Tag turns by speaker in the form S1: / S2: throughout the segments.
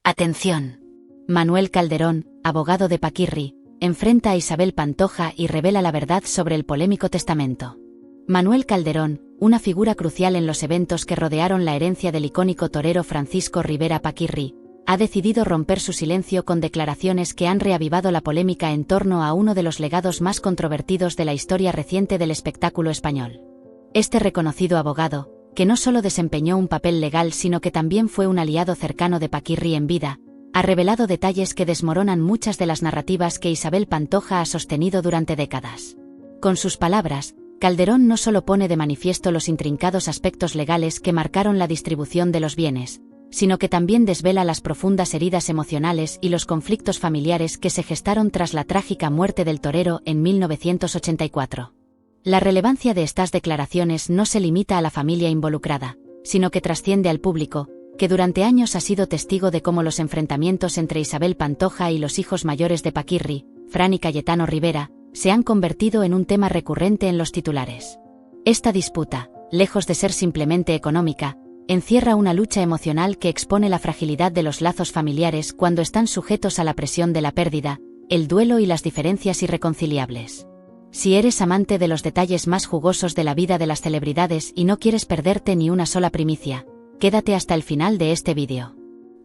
S1: Atención. Manuel Calderón, abogado de Paquirri, enfrenta a Isabel Pantoja y revela la verdad sobre el polémico testamento. Manuel Calderón, una figura crucial en los eventos que rodearon la herencia del icónico torero Francisco Rivera Paquirri, ha decidido romper su silencio con declaraciones que han reavivado la polémica en torno a uno de los legados más controvertidos de la historia reciente del espectáculo español. Este reconocido abogado, que no solo desempeñó un papel legal sino que también fue un aliado cercano de Paquirri en vida, ha revelado detalles que desmoronan muchas de las narrativas que Isabel Pantoja ha sostenido durante décadas. Con sus palabras, Calderón no solo pone de manifiesto los intrincados aspectos legales que marcaron la distribución de los bienes, sino que también desvela las profundas heridas emocionales y los conflictos familiares que se gestaron tras la trágica muerte del torero en 1984. La relevancia de estas declaraciones no se limita a la familia involucrada, sino que trasciende al público, que durante años ha sido testigo de cómo los enfrentamientos entre Isabel Pantoja y los hijos mayores de Paquirri, Fran y Cayetano Rivera, se han convertido en un tema recurrente en los titulares. Esta disputa, lejos de ser simplemente económica, encierra una lucha emocional que expone la fragilidad de los lazos familiares cuando están sujetos a la presión de la pérdida, el duelo y las diferencias irreconciliables. Si eres amante de los detalles más jugosos de la vida de las celebridades y no quieres perderte ni una sola primicia, quédate hasta el final de este vídeo.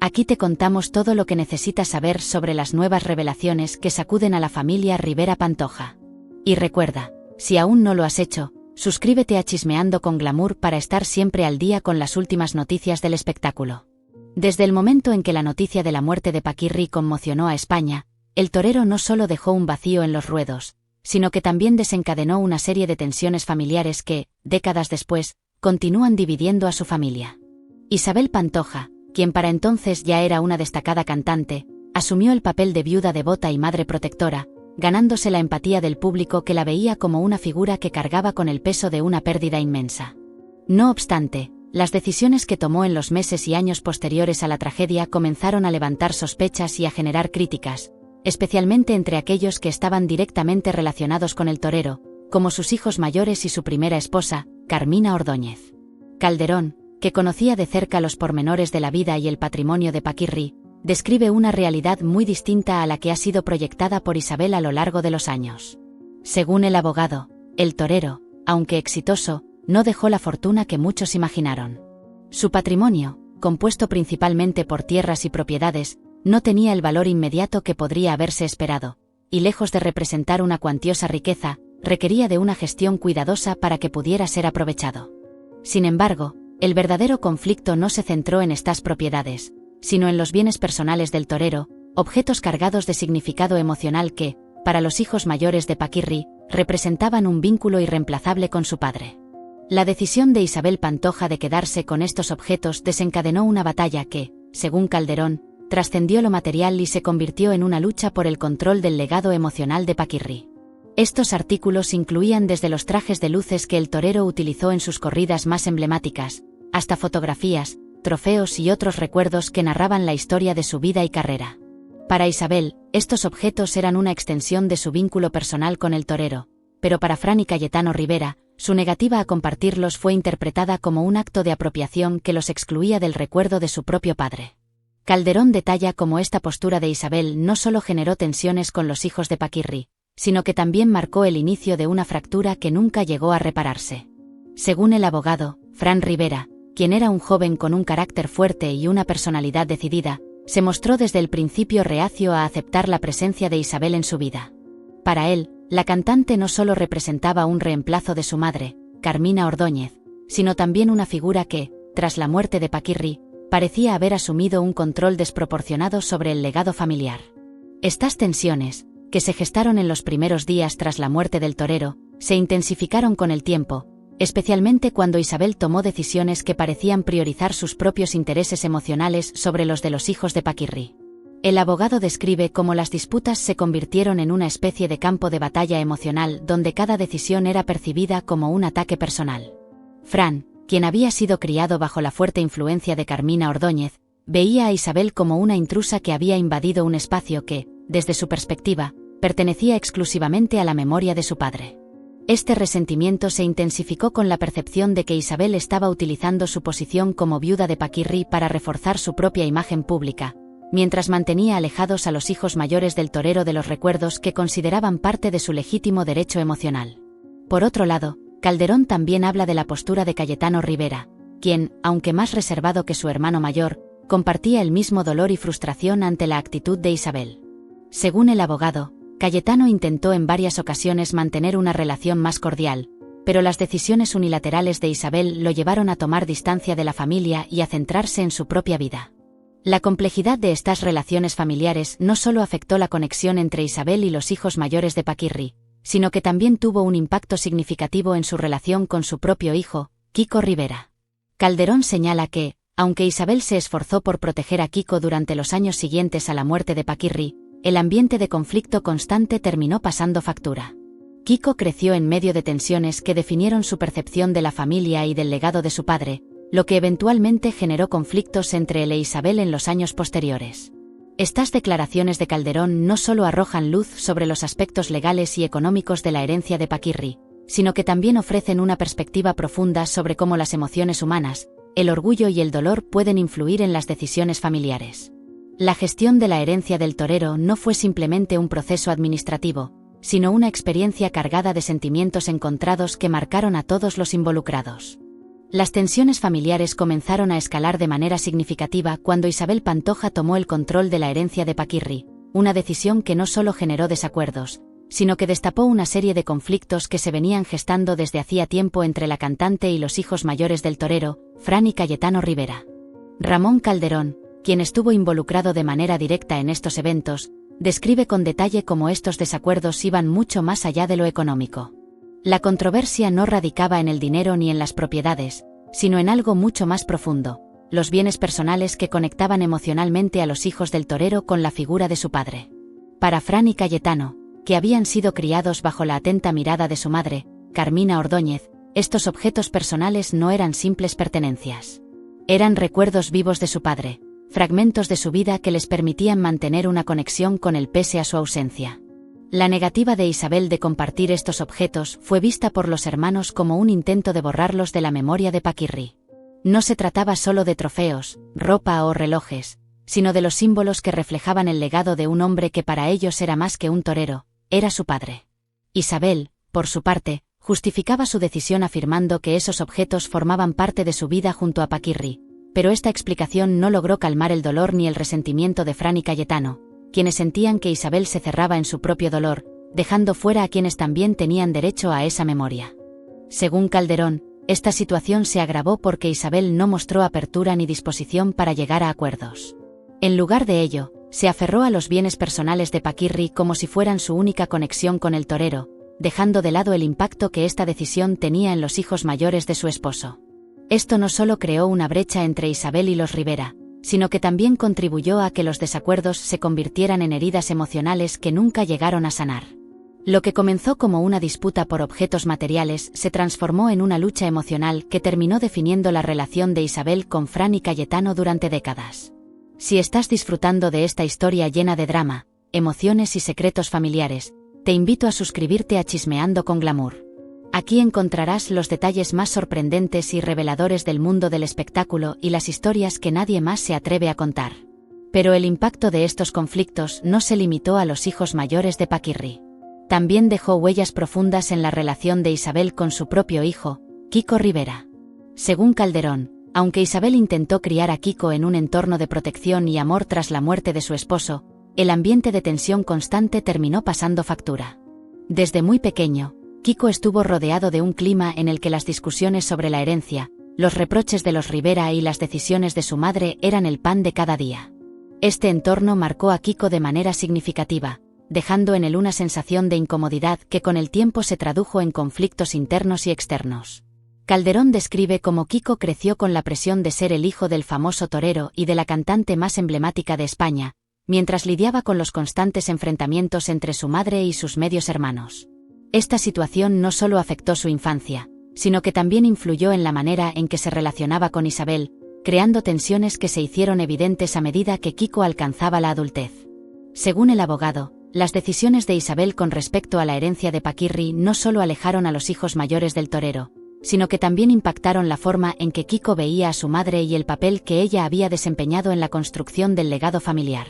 S1: Aquí te contamos todo lo que necesitas saber sobre las nuevas revelaciones que sacuden a la familia Rivera Pantoja. Y recuerda, si aún no lo has hecho, suscríbete a Chismeando con Glamour para estar siempre al día con las últimas noticias del espectáculo. Desde el momento en que la noticia de la muerte de Paquirri conmocionó a España, el torero no solo dejó un vacío en los ruedos, sino que también desencadenó una serie de tensiones familiares que, décadas después, continúan dividiendo a su familia. Isabel Pantoja, quien para entonces ya era una destacada cantante, asumió el papel de viuda devota y madre protectora, ganándose la empatía del público que la veía como una figura que cargaba con el peso de una pérdida inmensa. No obstante, las decisiones que tomó en los meses y años posteriores a la tragedia comenzaron a levantar sospechas y a generar críticas, especialmente entre aquellos que estaban directamente relacionados con el torero, como sus hijos mayores y su primera esposa, Carmina Ordóñez. Calderón, que conocía de cerca los pormenores de la vida y el patrimonio de Paquirri, describe una realidad muy distinta a la que ha sido proyectada por Isabel a lo largo de los años. Según el abogado, el torero, aunque exitoso, no dejó la fortuna que muchos imaginaron. Su patrimonio, compuesto principalmente por tierras y propiedades, no tenía el valor inmediato que podría haberse esperado, y lejos de representar una cuantiosa riqueza, requería de una gestión cuidadosa para que pudiera ser aprovechado. Sin embargo, el verdadero conflicto no se centró en estas propiedades, sino en los bienes personales del torero, objetos cargados de significado emocional que, para los hijos mayores de Paquirri, representaban un vínculo irreemplazable con su padre. La decisión de Isabel Pantoja de quedarse con estos objetos desencadenó una batalla que, según Calderón, trascendió lo material y se convirtió en una lucha por el control del legado emocional de Paquirri. Estos artículos incluían desde los trajes de luces que el torero utilizó en sus corridas más emblemáticas, hasta fotografías, trofeos y otros recuerdos que narraban la historia de su vida y carrera. Para Isabel, estos objetos eran una extensión de su vínculo personal con el torero, pero para Fran y Cayetano Rivera, su negativa a compartirlos fue interpretada como un acto de apropiación que los excluía del recuerdo de su propio padre. Calderón detalla cómo esta postura de Isabel no solo generó tensiones con los hijos de Paquirri, sino que también marcó el inicio de una fractura que nunca llegó a repararse. Según el abogado, Fran Rivera, quien era un joven con un carácter fuerte y una personalidad decidida, se mostró desde el principio reacio a aceptar la presencia de Isabel en su vida. Para él, la cantante no solo representaba un reemplazo de su madre, Carmina Ordóñez, sino también una figura que, tras la muerte de Paquirri, parecía haber asumido un control desproporcionado sobre el legado familiar. Estas tensiones, que se gestaron en los primeros días tras la muerte del torero, se intensificaron con el tiempo, especialmente cuando Isabel tomó decisiones que parecían priorizar sus propios intereses emocionales sobre los de los hijos de Paquirri. El abogado describe cómo las disputas se convirtieron en una especie de campo de batalla emocional donde cada decisión era percibida como un ataque personal. Fran, quien había sido criado bajo la fuerte influencia de Carmina Ordóñez, veía a Isabel como una intrusa que había invadido un espacio que, desde su perspectiva, pertenecía exclusivamente a la memoria de su padre. Este resentimiento se intensificó con la percepción de que Isabel estaba utilizando su posición como viuda de Paquirri para reforzar su propia imagen pública, mientras mantenía alejados a los hijos mayores del torero de los recuerdos que consideraban parte de su legítimo derecho emocional. Por otro lado, Calderón también habla de la postura de Cayetano Rivera, quien, aunque más reservado que su hermano mayor, compartía el mismo dolor y frustración ante la actitud de Isabel. Según el abogado, Cayetano intentó en varias ocasiones mantener una relación más cordial, pero las decisiones unilaterales de Isabel lo llevaron a tomar distancia de la familia y a centrarse en su propia vida. La complejidad de estas relaciones familiares no solo afectó la conexión entre Isabel y los hijos mayores de Paquirri, sino que también tuvo un impacto significativo en su relación con su propio hijo, Kiko Rivera. Calderón señala que, aunque Isabel se esforzó por proteger a Kiko durante los años siguientes a la muerte de Paquirri, el ambiente de conflicto constante terminó pasando factura. Kiko creció en medio de tensiones que definieron su percepción de la familia y del legado de su padre, lo que eventualmente generó conflictos entre él e Isabel en los años posteriores. Estas declaraciones de Calderón no solo arrojan luz sobre los aspectos legales y económicos de la herencia de Paquirri, sino que también ofrecen una perspectiva profunda sobre cómo las emociones humanas, el orgullo y el dolor pueden influir en las decisiones familiares. La gestión de la herencia del torero no fue simplemente un proceso administrativo, sino una experiencia cargada de sentimientos encontrados que marcaron a todos los involucrados. Las tensiones familiares comenzaron a escalar de manera significativa cuando Isabel Pantoja tomó el control de la herencia de Paquirri, una decisión que no solo generó desacuerdos, sino que destapó una serie de conflictos que se venían gestando desde hacía tiempo entre la cantante y los hijos mayores del torero, Fran y Cayetano Rivera. Ramón Calderón, quien estuvo involucrado de manera directa en estos eventos, describe con detalle cómo estos desacuerdos iban mucho más allá de lo económico. La controversia no radicaba en el dinero ni en las propiedades, sino en algo mucho más profundo, los bienes personales que conectaban emocionalmente a los hijos del torero con la figura de su padre. Para Fran y Cayetano, que habían sido criados bajo la atenta mirada de su madre, Carmina Ordóñez, estos objetos personales no eran simples pertenencias. Eran recuerdos vivos de su padre, fragmentos de su vida que les permitían mantener una conexión con él pese a su ausencia. La negativa de Isabel de compartir estos objetos fue vista por los hermanos como un intento de borrarlos de la memoria de Paquirri. No se trataba solo de trofeos, ropa o relojes, sino de los símbolos que reflejaban el legado de un hombre que para ellos era más que un torero, era su padre. Isabel, por su parte, justificaba su decisión afirmando que esos objetos formaban parte de su vida junto a Paquirri, pero esta explicación no logró calmar el dolor ni el resentimiento de Fran y Cayetano, quienes sentían que Isabel se cerraba en su propio dolor, dejando fuera a quienes también tenían derecho a esa memoria. Según Calderón, esta situación se agravó porque Isabel no mostró apertura ni disposición para llegar a acuerdos. En lugar de ello, se aferró a los bienes personales de Paquirri como si fueran su única conexión con el torero, dejando de lado el impacto que esta decisión tenía en los hijos mayores de su esposo. Esto no solo creó una brecha entre Isabel y los Rivera, sino que también contribuyó a que los desacuerdos se convirtieran en heridas emocionales que nunca llegaron a sanar. Lo que comenzó como una disputa por objetos materiales se transformó en una lucha emocional que terminó definiendo la relación de Isabel con Fran y Cayetano durante décadas. Si estás disfrutando de esta historia llena de drama, emociones y secretos familiares, te invito a suscribirte a Chismeando con Glamour. Aquí encontrarás los detalles más sorprendentes y reveladores del mundo del espectáculo y las historias que nadie más se atreve a contar. Pero el impacto de estos conflictos no se limitó a los hijos mayores de Paquirri. También dejó huellas profundas en la relación de Isabel con su propio hijo, Kiko Rivera. Según Calderón, aunque Isabel intentó criar a Kiko en un entorno de protección y amor tras la muerte de su esposo, el ambiente de tensión constante terminó pasando factura. Desde muy pequeño, Kiko estuvo rodeado de un clima en el que las discusiones sobre la herencia, los reproches de los Rivera y las decisiones de su madre eran el pan de cada día. Este entorno marcó a Kiko de manera significativa, dejando en él una sensación de incomodidad que con el tiempo se tradujo en conflictos internos y externos. Calderón describe cómo Kiko creció con la presión de ser el hijo del famoso torero y de la cantante más emblemática de España, mientras lidiaba con los constantes enfrentamientos entre su madre y sus medios hermanos. Esta situación no solo afectó su infancia, sino que también influyó en la manera en que se relacionaba con Isabel, creando tensiones que se hicieron evidentes a medida que Kiko alcanzaba la adultez. Según el abogado, las decisiones de Isabel con respecto a la herencia de Paquirri no solo alejaron a los hijos mayores del torero, sino que también impactaron la forma en que Kiko veía a su madre y el papel que ella había desempeñado en la construcción del legado familiar.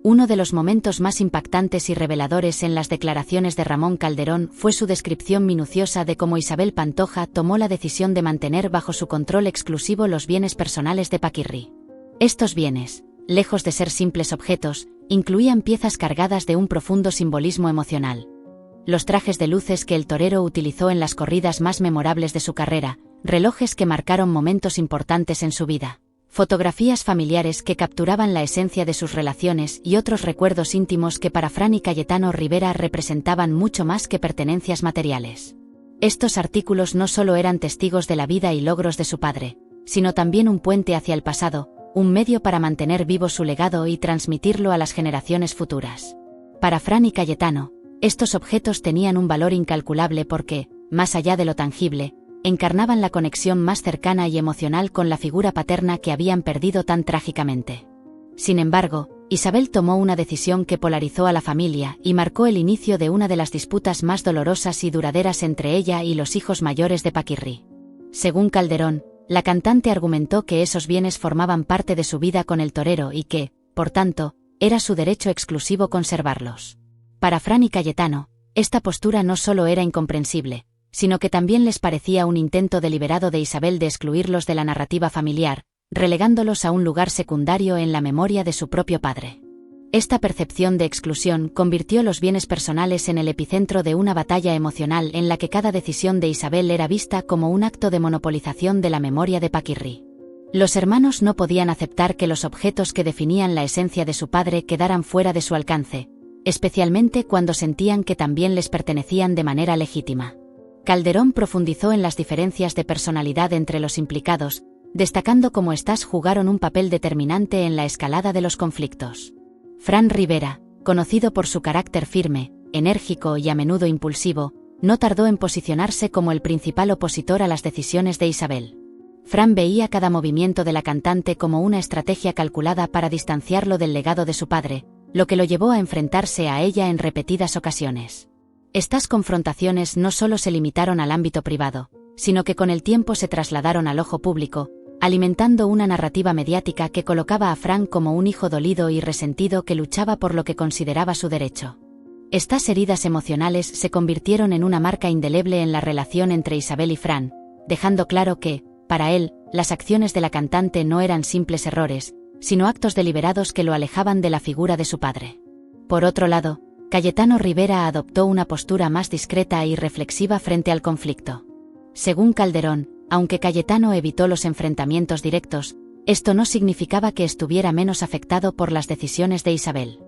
S1: Uno de los momentos más impactantes y reveladores en las declaraciones de Ramón Calderón fue su descripción minuciosa de cómo Isabel Pantoja tomó la decisión de mantener bajo su control exclusivo los bienes personales de Paquirri. Estos bienes, lejos de ser simples objetos, incluían piezas cargadas de un profundo simbolismo emocional. Los trajes de luces que el torero utilizó en las corridas más memorables de su carrera, relojes que marcaron momentos importantes en su vida, fotografías familiares que capturaban la esencia de sus relaciones y otros recuerdos íntimos que para Fran y Cayetano Rivera representaban mucho más que pertenencias materiales. Estos artículos no solo eran testigos de la vida y logros de su padre, sino también un puente hacia el pasado, un medio para mantener vivo su legado y transmitirlo a las generaciones futuras. Para Fran y Cayetano, estos objetos tenían un valor incalculable porque, más allá de lo tangible, encarnaban la conexión más cercana y emocional con la figura paterna que habían perdido tan trágicamente. Sin embargo, Isabel tomó una decisión que polarizó a la familia y marcó el inicio de una de las disputas más dolorosas y duraderas entre ella y los hijos mayores de Paquirri. Según Calderón, la cantante argumentó que esos bienes formaban parte de su vida con el torero y que, por tanto, era su derecho exclusivo conservarlos. Para Fran y Cayetano, esta postura no solo era incomprensible, sino que también les parecía un intento deliberado de Isabel de excluirlos de la narrativa familiar, relegándolos a un lugar secundario en la memoria de su propio padre. Esta percepción de exclusión convirtió los bienes personales en el epicentro de una batalla emocional en la que cada decisión de Isabel era vista como un acto de monopolización de la memoria de Paquirri. Los hermanos no podían aceptar que los objetos que definían la esencia de su padre quedaran fuera de su alcance, especialmente cuando sentían que también les pertenecían de manera legítima. Calderón profundizó en las diferencias de personalidad entre los implicados, destacando cómo éstas jugaron un papel determinante en la escalada de los conflictos. Fran Rivera, conocido por su carácter firme, enérgico y a menudo impulsivo, no tardó en posicionarse como el principal opositor a las decisiones de Isabel. Fran veía cada movimiento de la cantante como una estrategia calculada para distanciarlo del legado de su padre, lo que lo llevó a enfrentarse a ella en repetidas ocasiones. Estas confrontaciones no solo se limitaron al ámbito privado, sino que con el tiempo se trasladaron al ojo público, alimentando una narrativa mediática que colocaba a Fran como un hijo dolido y resentido que luchaba por lo que consideraba su derecho. Estas heridas emocionales se convirtieron en una marca indeleble en la relación entre Isabel y Fran, dejando claro que, para él, las acciones de la cantante no eran simples errores, sino actos deliberados que lo alejaban de la figura de su padre. Por otro lado, Cayetano Rivera adoptó una postura más discreta y reflexiva frente al conflicto. Según Calderón, aunque Cayetano evitó los enfrentamientos directos, esto no significaba que estuviera menos afectado por las decisiones de Isabel.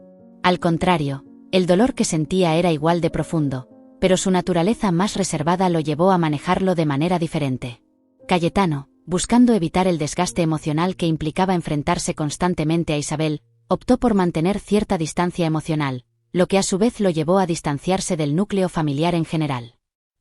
S1: Al contrario, el dolor que sentía era igual de profundo, pero su naturaleza más reservada lo llevó a manejarlo de manera diferente. Cayetano, buscando evitar el desgaste emocional que implicaba enfrentarse constantemente a Isabel, optó por mantener cierta distancia emocional, lo que a su vez lo llevó a distanciarse del núcleo familiar en general.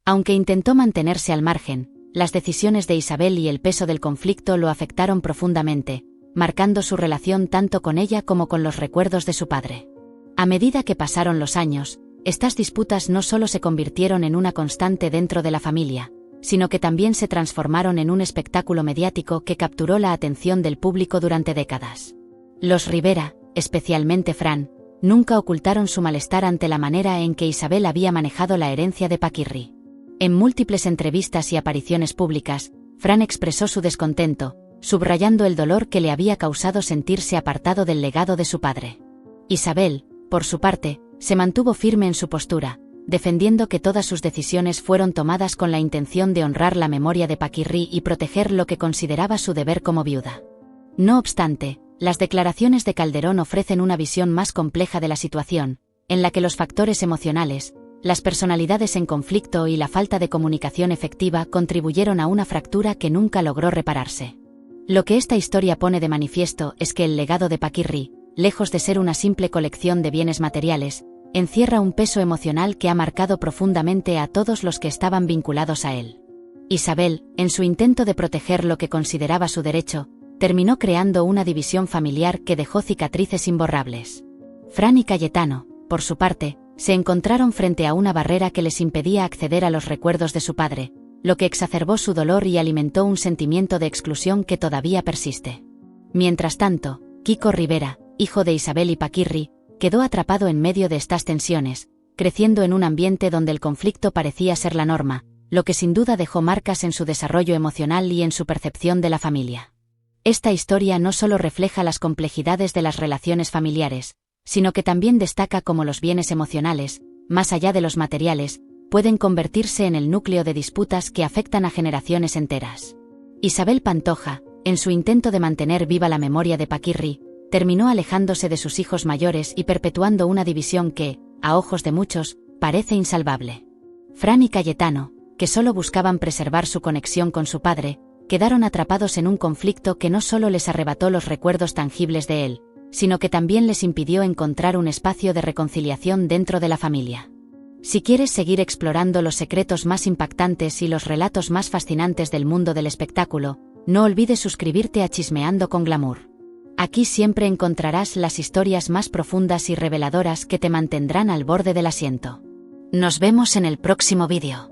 S1: Aunque intentó mantenerse al margen, las decisiones de Isabel y el peso del conflicto lo afectaron profundamente, marcando su relación tanto con ella como con los recuerdos de su padre. A medida que pasaron los años, estas disputas no solo se convirtieron en una constante dentro de la familia, sino que también se transformaron en un espectáculo mediático que capturó la atención del público durante décadas. Los Rivera, especialmente Fran, nunca ocultaron su malestar ante la manera en que Isabel había manejado la herencia de Paquirri. En múltiples entrevistas y apariciones públicas, Fran expresó su descontento, subrayando el dolor que le había causado sentirse apartado del legado de su padre. Isabel, por su parte, se mantuvo firme en su postura, defendiendo que todas sus decisiones fueron tomadas con la intención de honrar la memoria de Paquirri y proteger lo que consideraba su deber como viuda. No obstante, las declaraciones de Calderón ofrecen una visión más compleja de la situación, en la que los factores emocionales, las personalidades en conflicto y la falta de comunicación efectiva contribuyeron a una fractura que nunca logró repararse. Lo que esta historia pone de manifiesto es que el legado de Paquirri, lejos de ser una simple colección de bienes materiales, encierra un peso emocional que ha marcado profundamente a todos los que estaban vinculados a él. Isabel, en su intento de proteger lo que consideraba su derecho, terminó creando una división familiar que dejó cicatrices imborrables. Fran y Cayetano, por su parte, se encontraron frente a una barrera que les impedía acceder a los recuerdos de su padre, lo que exacerbó su dolor y alimentó un sentimiento de exclusión que todavía persiste. Mientras tanto, Kiko Rivera, hijo de Isabel Ipaquirri, quedó atrapado en medio de estas tensiones, creciendo en un ambiente donde el conflicto parecía ser la norma, lo que sin duda dejó marcas en su desarrollo emocional y en su percepción de la familia. Esta historia no solo refleja las complejidades de las relaciones familiares, sino que también destaca cómo los bienes emocionales, más allá de los materiales, pueden convertirse en el núcleo de disputas que afectan a generaciones enteras. Isabel Pantoja, en su intento de mantener viva la memoria de Paquirri, terminó alejándose de sus hijos mayores y perpetuando una división que, a ojos de muchos, parece insalvable. Fran y Cayetano, que solo buscaban preservar su conexión con su padre, quedaron atrapados en un conflicto que no solo les arrebató los recuerdos tangibles de él, sino que también les impidió encontrar un espacio de reconciliación dentro de la familia. Si quieres seguir explorando los secretos más impactantes y los relatos más fascinantes del mundo del espectáculo, no olvides suscribirte a Chismeando con Glamour. Aquí siempre encontrarás las historias más profundas y reveladoras que te mantendrán al borde del asiento. Nos vemos en el próximo vídeo.